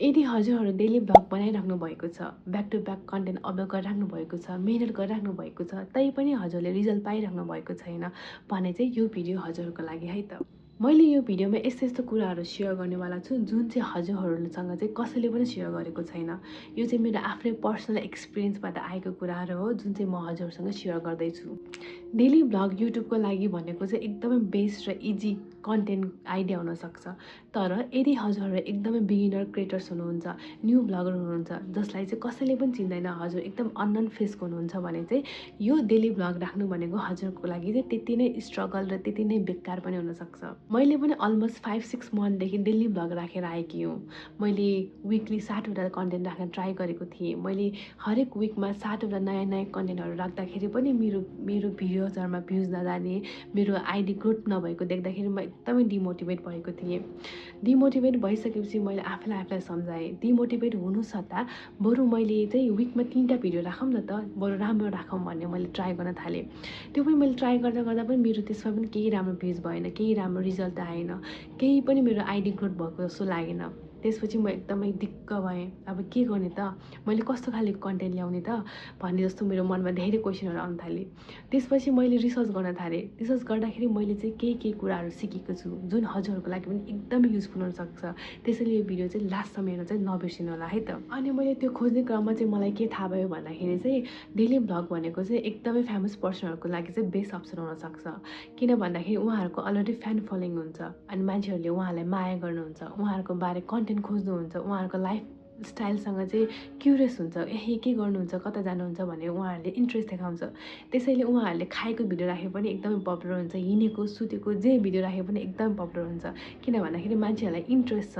यदि हजुरहरू daily vlog बनाइराख्नु भएको छ, back to back content upload गरिराख्नु भएको छ, मेहनत गरिराख्नु भएको छ, तैपनि हजुरले रिजल्ट पाइराख्नु भएको छैन भने चाहिँ यो भिडियो हजुरहरूको लागि है त। मैले यो भिडियोमा यस्तो कुराहरू सेयर गर्नेवाला छु जुन चाहिँ हजुरहरूसँग चाहिँ कसैले पनि सेयर गरेको छैन। यो चाहिँ मेरो आफ्नै पर्सनल एक्सपिरियन्सबाट आएको कुराहरू हो जुन चाहिँ म हजुरहरूसँग सेयर गर्दैछु। डेली भ्लग युट्युबको लागि भनेको चाहिँ एकदमै बेस्ट र इजी कन्टेन्ट आइडिया हुनसक्छ। तर यदि हजुरहरू एकदमै बिगिनर क्रिएटर्स हुनुहुन्छ, न्यू भ्लगर हुनुहुन्छ, जसलाई चाहिँ कसैले पनि चिन्दैन, हजुर एकदम अननोन फेसको हुनुहुन्छ भने चाहिँ यो डेली भ्लग राख्नु भनेको हजुरको लागि चाहिँ त्यति नै स्ट्रगल र त्यति नै बेकार पनि हुनसक्छ। मैले पनि अलमोस्ट 5-6 मन्थदेखि डेली भ्लग राखेर आएकी हुँ। मैले विकली 60वटा कन्टेन्ट राख्न ट्राई गरेको थिएँ। मैले हरेक विकमा 7वटा नयाँ कन्टेन्टहरू राख्दाखेरि पनि मेरो भिडियोजहरूमा भ्युज नजाने, मेरो आइडी ग्रोथ नभएको देख्दाखेरि म एकदमै डिमोटिभेट भएको थिएँ। डिमोटिभेट भइसकेपछि मैले आफूलाई सम्झाएँ, डिमोटिभेट हुनु सट्टा बरु मैले चाहिँ विकमा 3टा भिडियो राखौँ न त, बरु राम्रो राखौँ भन्ने मैले ट्राई गर्न थालेँ। त्यो पनि मैले ट्राई गर्दा पनि मेरो त्यसमा पनि केही राम्रो भ्युज भएन, केही राम्रो रिजल्ट आएन, केही पनि मेरो आइडी ग्रोथ भएको जस्तो लागेन। त्यसपछि म एकदमै दिक्क भएँ। अब के गर्ने त, मैले कस्तो खाले कन्टेन्ट ल्याउने त भन्ने जस्तो मेरो मनमा धेरै क्वेसनहरू आउन थाले। त्यसपछि मैले रिसर्च गर्न थालेँ। रिसर्च गर्दाखेरि मैले चाहिँ केही कुराहरू सिकेको छु जुन हजुरहरूको लागि पनि एकदमै युजफुल हुनसक्छ। त्यसैले यो भिडियो चाहिँ लास्टसम्म हेर्न चाहिँ नबिर्सिनु होला है त। अनि मैले त्यो खोज्ने क्रममा चाहिँ मलाई के थाहा भयो भन्दाखेरि चाहिँ डेली भ्लग भनेको चाहिँ एकदमै फेमस पर्सनहरूको लागि चाहिँ बेस्ट अप्सन हुनसक्छ। किन भन्दाखेरि उहाँहरूको अलरेडी फ्यान फलोइङ हुन्छ अनि मान्छेहरूले उहाँलाई माया गर्नुहुन्छ, उहाँहरूको बारे कन्टेन्ट खोज्नुहुन्छ, उहाँहरूको लाइफ स्टाइलसँग चाहिँ क्युरियस हुन्छ, के गर्नुहुन्छ, कता जानुहुन्छ भनेर उहाँहरूले इन्ट्रेस्ट देखाउँछ। त्यसैले उहाँहरूले खाएको भिडियो राखे पनि एकदमै पपुलर हुन्छ, हिँडेको सुतेको जे भिडियो राखे पनि एकदमै पपुलर हुन्छ। किन भन्दाखेरि मान्छेहरूलाई इन्ट्रेस्ट छ।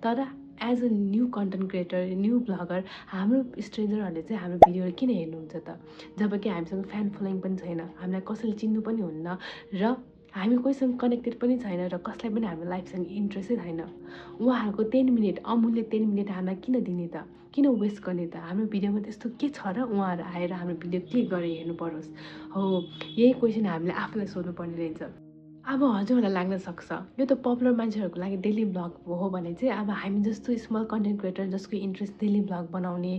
तर as a new content creator, new vlogger हाम्रो स्ट्रेन्जरहरूले चाहिँ हाम्रो भिडियोहरू किन हेर्नुहुन्छ त, जबकि हामीसँग फ्यान फलोइङ पनि छैन, हामीलाई कसैले चिन्नु पनि हुन्न र हामी कोहीसँग कनेक्टेड पनि छैन र कसलाई पनि हाम्रो लाइफसँग इन्ट्रेस्टै छैन। उहाँहरूको 10 मिनट, अमूल्य 10 मिनट हामीलाई किन दिने त, किन वेस्ट गर्ने त? हाम्रो भिडियोमा त्यस्तो के छ र उहाँहरू आएर हाम्रो भिडियो क्लिक गरेर हेर्नु परोस्? हो, यही क्वेसन हामीले आफूलाई सोध्नुपर्ने रहेछ। अब हजुरहरूलाई लाग्न सक्छ यो त पपुलर मान्छेहरूको लागि डेली भ्लग हो भने चाहिँ अब हामी जस्तो स्मल कन्टेन्ट क्रिएटर जसको इन्ट्रेस्ट डेली भ्लग बनाउने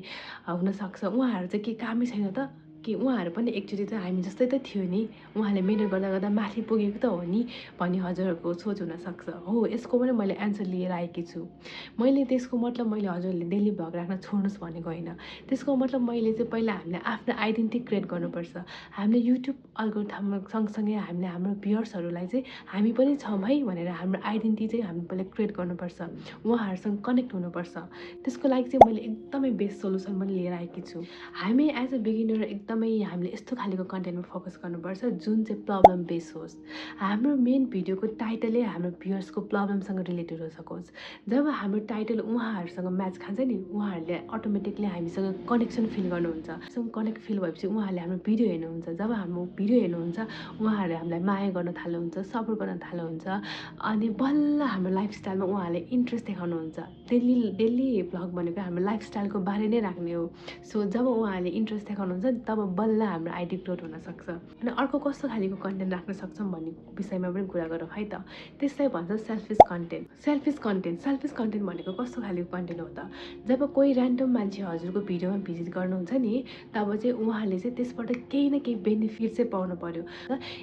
हुनसक्छ, उहाँहरू चाहिँ के कामै छैन त, कि उहाँहरू पनि एकचोटि त हामी जस्तै त थियो नि, उहाँले मेहनत गर्दा माथि पुगेको त हो नि भन्ने हजुरहरूको सोच हुनसक्छ। हो, यसको पनि मैले एन्सर लिएर आएकी छु। मैले त्यसको मतलब मैले हजुरहरूले डेली भ्लग राख्न छोड्नुहोस् भनेको होइन। त्यसको मतलब मैले चाहिँ पहिला हामीले आफ्नो आइडेन्टिटी क्रिएट गर्नुपर्छ। हामीले युट्युब अल्गोरिथम सँगसँगै हामीले हाम्रो भ्युअर्सहरूलाई चाहिँ हामी पनि छौँ है भनेर हाम्रो आइडेन्टिटी चाहिँ हामी पहिला क्रिएट गर्नुपर्छ, उहाँहरूसँग कनेक्ट हुनुपर्छ। त्यसको लागि चाहिँ मैले एकदमै बेस्ट सोल्युसन पनि लिएर आएकी छु। हामी एज अ बिगिनर एकदमै हामीले यस्तो खालेको कन्टेन्टमा फोकस गर्नुपर्छ जुन चाहिँ प्रब्लम बेस होस्। हाम्रो मेन भिडियोको टाइटलै हाम्रो भ्युअर्सको प्रब्लमसँग रिलेटेड हुन सकोस्। जब हाम्रो टाइटल उहाँहरूसँग म्याच खान्छ नि, उहाँहरूले अटोमेटिकली हामीसँग कनेक्सन फिल गर्नुहुन्छ। सँग कनेक्ट फिल भएपछि उहाँहरूले हाम्रो भिडियो हेर्नुहुन्छ। जब हाम्रो भिडियो हेर्नुहुन्छ उहाँहरूले हामीलाई माया गर्न थाल्नुहुन्छ, सपोर्ट गर्न थाल्नुहुन्छ अनि बल्ल हाम्रो लाइफस्टाइलमा उहाँहरूले इन्ट्रेस्ट देखाउनुहुन्छ। डेली भ्लग भनेको हाम्रो लाइफस्टाइलको बारे नै राख्ने हो। सो जब उहाँहरूले इन्ट्रेस्ट देखाउनुहुन्छ तब बल्ल हाम्रो आइडी ग्रोथ हुनसक्छ। अनि अर्को कस्तो खालेको कन्टेन्ट राख्न सक्छौँ भन्ने विषयमा पनि कुरा गरौँ है त। त्यसलाई भन्छ सेल्फिस कन्टेन्ट। सेल्फिस कन्टेन्ट भनेको कस्तो खालेको कन्टेन्ट हो त, जब कोही ऱ्यान्डम मान्छे हजुरको भिडियोमा भिजिट गर्नुहुन्छ नि तब चाहिँ उहाँले चाहिँ त्यसबाट केही न केही बेनिफिट चाहिँ पाउनु पर्यो।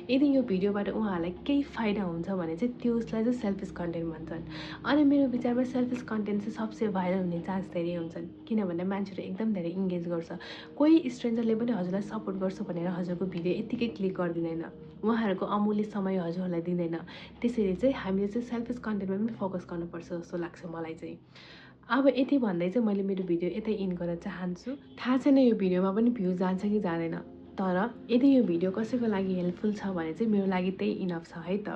यदि यो भिडियोबाट उहाँहरूलाई केही फाइदा हुन्छ भने चाहिँ त्यसलाई चाहिँ सेल्फिस कन्टेन्ट भन्छन्। अनि मेरो विचारमा सेल्फिस कन्टेन्ट चाहिँ सबसे भाइरल हुने चान्स धेरै हुन्छन्, किनभने मान्छेहरू एकदम धेरै इङ्गेज गर्छ। कोही स्ट्रेन्जरले पनि हजुरलाई सपोर्ट गर्छु भनेर हजुरको भिडियो यत्तिकै क्लिक गरिदिँदैन, उहाँहरूको अमूल्य समय हजुरहरूलाई दिँदैन। त्यसैले चाहिँ हामीले चाहिँ सेल्फिस कन्टेन्टमा पनि फोकस गर्नुपर्छ जस्तो लाग्छ मलाई चाहिँ। अब यति भन्दै चाहिँ मैले मेरो भिडियो यतै इन्ड गर्न चाहन्छु। थाहा छैन यो भिडियोमा पनि भ्युज जान्छ कि जाँदैन, तर यदि यो भिडियो कसैको लागि हेल्पफुल छ भने चाहिँ मेरो लागि त्यही इनफ छ है त।